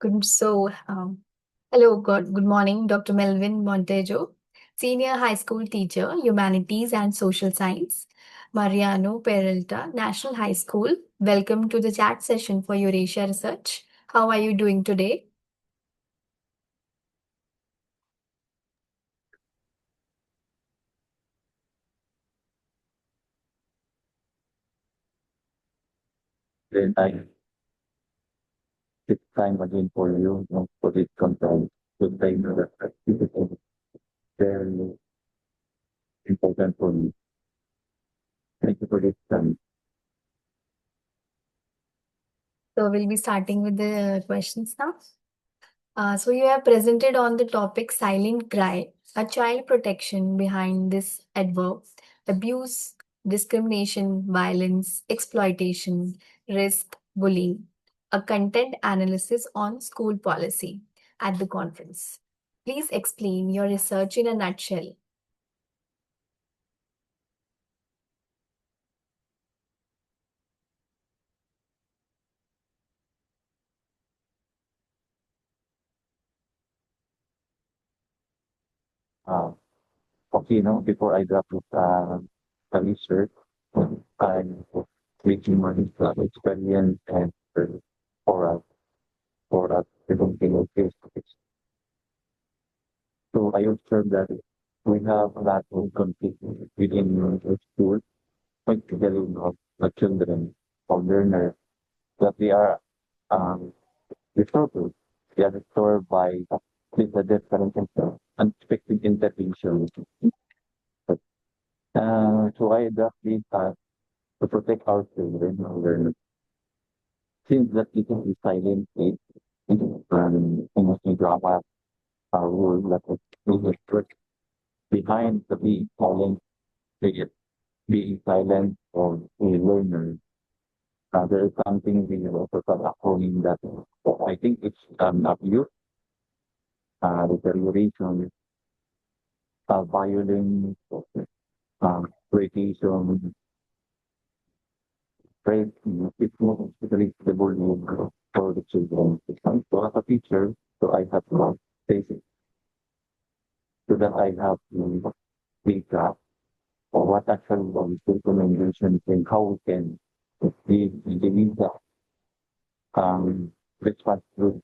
Good. Hello, good morning, Dr. Melvin Montejo, Senior High School Teacher, Humanities and Social Science, Mariano Peralta, National High School. Welcome to the chat session for Eurasia Research. How are you doing today? Then I take time again for you, for this content. So thank you that this is very important for me. Thank you for this time. So we'll be starting with the questions now. So you have presented on the topic silent cry, a child protection behind this adverb, abuse, discrimination, violence, exploitation, risk, bullying, a content analysis on school policy at the conference. Please explain your research in a nutshell. Uh, okay, before I drop this the research, I'm making my experience and for us presenting a case to face. So I observed that we have a lot of conflict within the school, particularly of the children of learners that they are um, resources. They are restored by with the different and unexpected intervention. But, so I adopt this to protect our children and learners. Since that it is a silent state, in drama, our rule that is put behind the being silent, being silent or a learner. There is something we also call acronym that I think it's abuse, deterioration, violence, racism, rape, it's not especially the bullying for the children. So as a teacher, so I have to face it. So that I have to be track or what actually the recommendations and how we can give the response to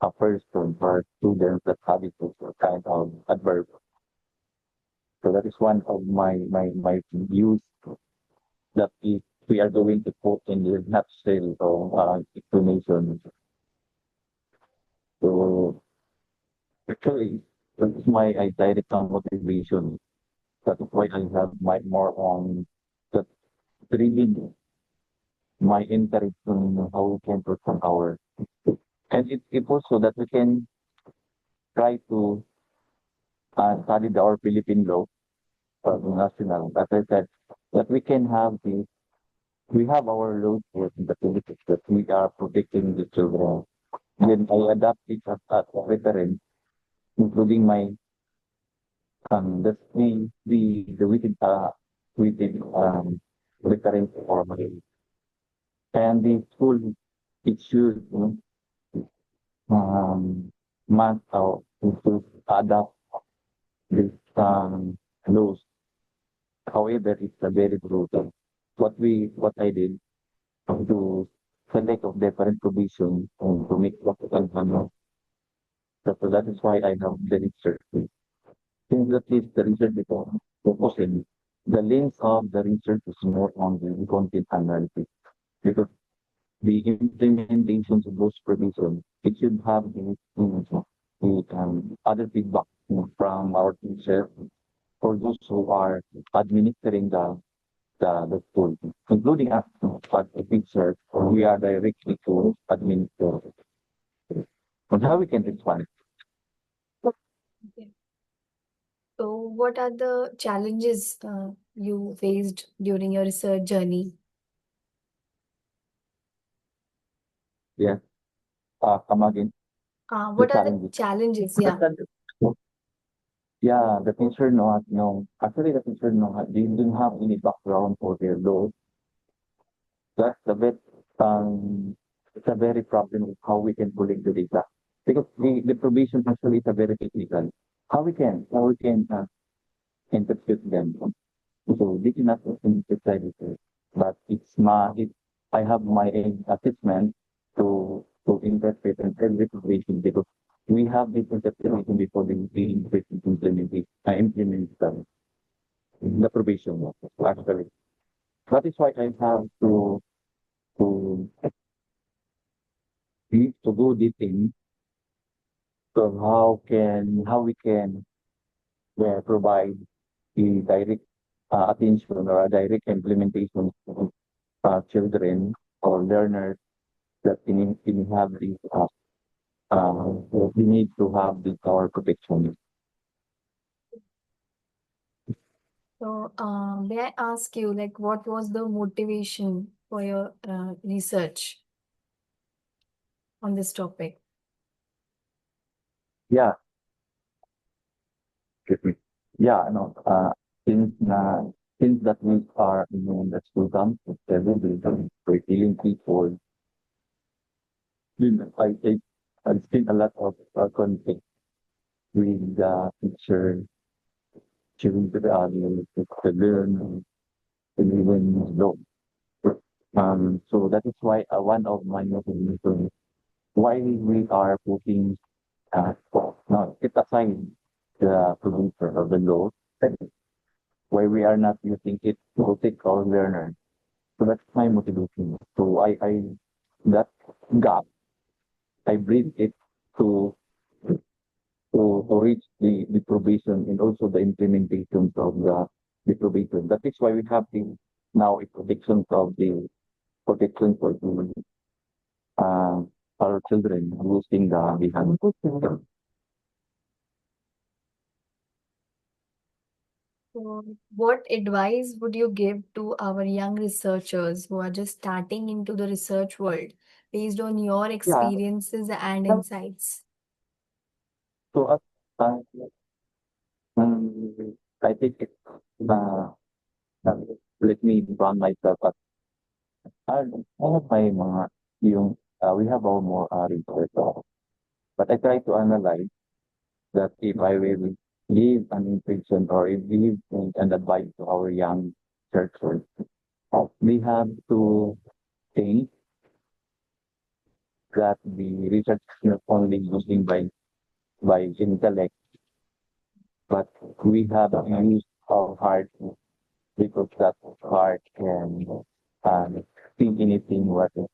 a person or students that have it as a kind of adverb. So that is one of my views that if we are going to put in the nutshell of explanation. So actually, that's my direct motivation. That is why I have my more on that driven my interest in how we can perform our and it also that we can try to study our Philippine law national. As I said, that we can have the we have our laws here in the Philippines that we are protecting the children. Then I adapt it as a veteran, including my that's the within veteran for my and the school it should must it should adapt this laws. However, it's a very brutal. What I did to select of different provisions and to make practical manual. So that is why I have the research. Since that is the research before focusing, the lens of the research is more on the content analysis because the implementations of those provisions, it should have the other feedback from our teachers for those who are administering the school, including us as a teacher, we are directly to administer on how we can respond. Okay. So, what are the challenges you faced during your research journey? Yeah, come again, the What are the challenges. challenges? Yeah. Yeah, the teacher no, actually the teacher no, they didn't have any background for their law. That's a bit, um, it's a very problem of how we can collect the data. Because the provision actually is a very technical. How we can interpret them. So this is not decided, but I have my assessment to interpret and every provision because we have this interpretation before implement the provision actually. That is why I have to to do this thing. So how we can provide the direct attention or a direct implementation to children or learners that in have this we need to have this our protection. So, may I ask you, like, what was the motivation for your research on this topic? Yeah, excuse me. Yeah, no. Since that we are in the school camp, we're dealing people. I've seen a lot of conflict with the teacher, children, the learner, and even though. So that is why one of my motivations why we are putting no, it aside the producer of the law, why we are not using it to protect our learners. So that's my motivation. So that gap, I bring it to to reach the provision and also the implementation of the provision. That is why we have the now a protection of the protection for the uh, our children using the hand. So, what advice would you give to our young researchers who are just starting into the research world based on your Yeah. experiences and insights? So I think it, uh, uh, let me run myself at all of my mga we have our more research. But I try to analyze that if I will give an impression or if give an advice to our young researchers, we have to think that the research is not only using by intellect, but we have to use our heart because that heart can think anything what is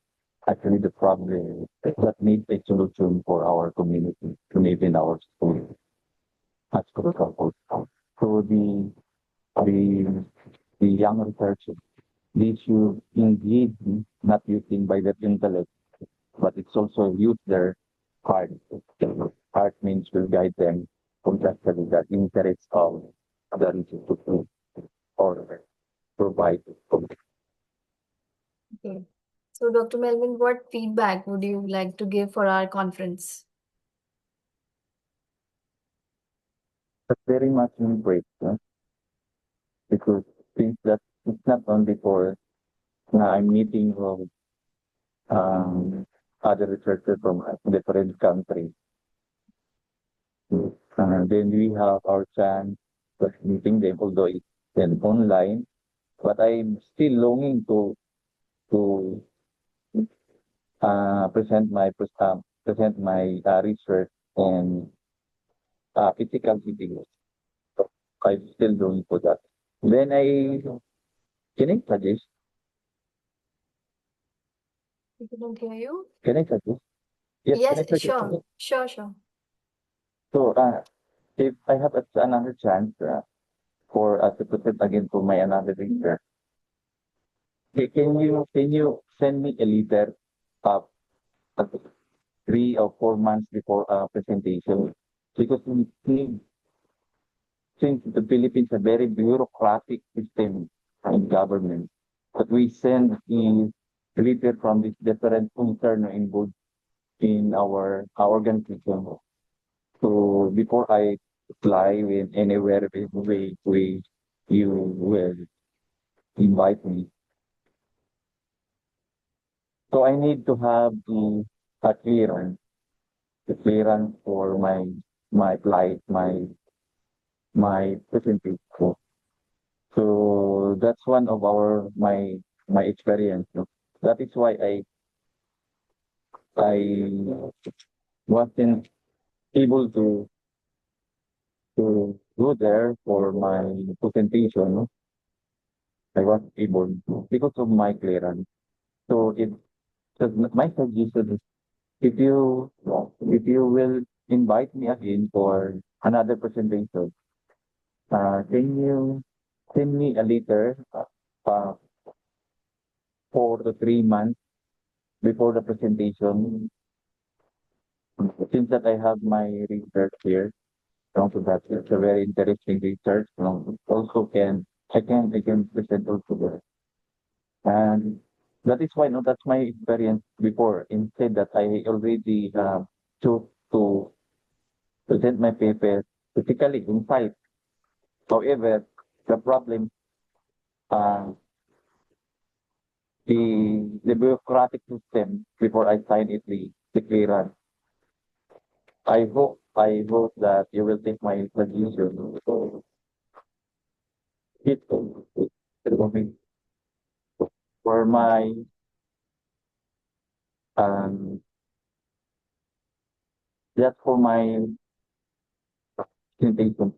actually the problem that needs a solution for our community to live in our school. That's critical. So the the young researchers, they should indeed not using by their intellect, but it's also use their heart. Heart means will guide them contextually that interest of the research or provide. Okay. So, Dr. Melvin, what feedback would you like to give for our conference? That's very much embraced, because things that it's not only for I'm meeting um, other researchers from different countries. Then we have our chance of meeting them, although it's then online. But I'm still longing to present my research and physical videos. So I'm still doing for that. Then can I suggest? I couldn't hear you. Can I suggest? Yes, can Yes, I suggest? sure, sure, sure. So if I have another chance for to present again to my another research, can you send me a letter uh, 3 or 4 months before presentation? Because since the Philippines a very bureaucratic system in government, but we send in letter from this different concern involved in our organization. So before I fly with anywhere, we you will invite me. So I need to have a the clearance for my flight, my presentation. So that's one of my experience. No? That is why I wasn't able to go there for my presentation. No? I was able because of my clearance. So it so my suggestion is if you will invite me again for another presentation, can you send me a letter 4 to 3 months before the presentation, since that I have my research here. So that it's a very interesting research. Also I can present also there. And that is why no, that's my experience before. Instead that I already chose to present my paper physically inside. However, the problem, uh, the bureaucratic system before I sign it, the clearance. I hope that you will take my suggestion. So it for my um that's for my presentation.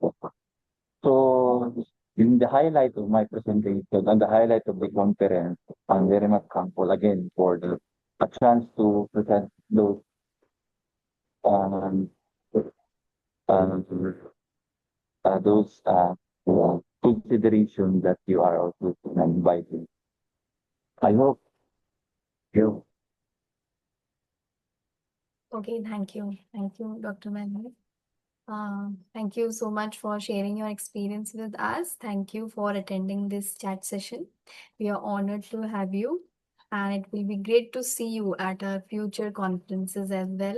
So in the highlight of my presentation and the highlight of the conference, I'm very much thankful again for the a chance to present um, um those consideration that you are also inviting. I hope you. Okay, thank you. Thank you, Dr. Melvin. Thank you so much for sharing your experience with us. Thank you for attending this chat session. We are honored to have you, and it will be great to see you at our future conferences as well.